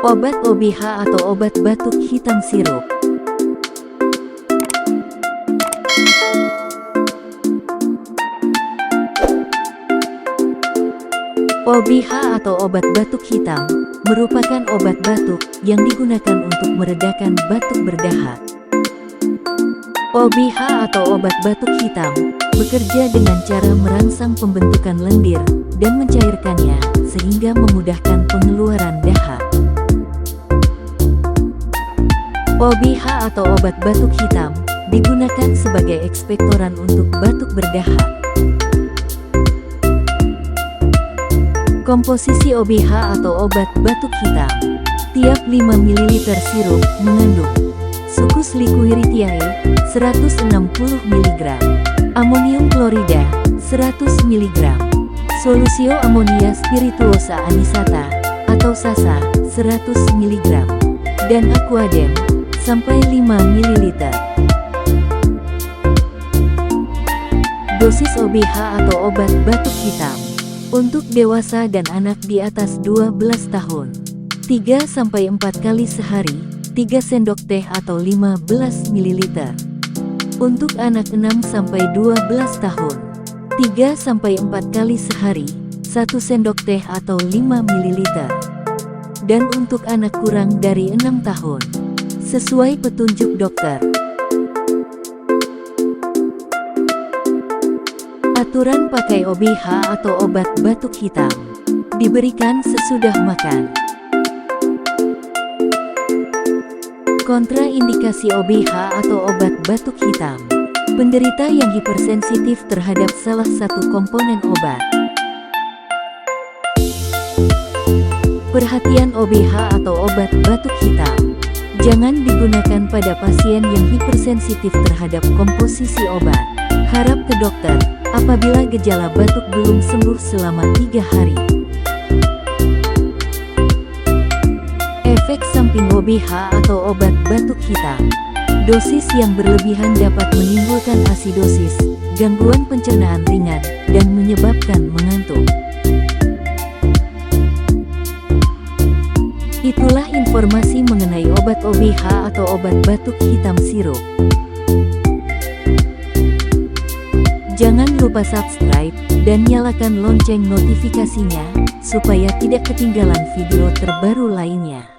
Obat OBH atau obat batuk hitam sirup. OBH atau obat batuk hitam merupakan obat batuk yang digunakan untuk meredakan batuk berdahak. OBH atau obat batuk hitam bekerja dengan cara merangsang pembentukan lendir dan mencairkannya sehingga memudahkan pengeluaran dahak. OBH atau obat batuk hitam digunakan sebagai ekspektoran untuk batuk berdahak. Komposisi OBH atau obat batuk hitam. Tiap 5 ml sirup mengandung Succus liquiritiae 160 mg, amonium klorida 100 mg, solusio amonia spirituosa anisata atau sasa 100 mg, dan aquadem sampai 5 ml. Dosis OBH atau obat batuk hitam untuk dewasa dan anak di atas 12 tahun, 3-4 kali sehari, 3 sendok teh atau 15 ml. Untuk anak 6-12 tahun, 3-4 kali sehari, 1 sendok teh atau 5 ml. Dan untuk anak kurang dari 6 tahun, sesuai petunjuk dokter. Aturan pakai OBH atau obat batuk hitam. Diberikan sesudah makan. Kontraindikasi OBH atau obat batuk hitam. Penderita yang hipersensitif terhadap salah satu komponen obat. Perhatian OBH atau obat batuk hitam. Jangan digunakan pada pasien yang hipersensitif terhadap komposisi obat. Harap ke dokter apabila gejala batuk belum sembuh selama 3 hari. Efek samping OBH atau obat batuk hitam. Dosis yang berlebihan dapat menimbulkan asidosis, gangguan pencernaan ringan, dan menyebabkan mengantuk. Itulah informasi mengenai obat OBH atau obat batuk hitam sirup. Jangan lupa subscribe dan nyalakan lonceng notifikasinya supaya tidak ketinggalan video terbaru lainnya.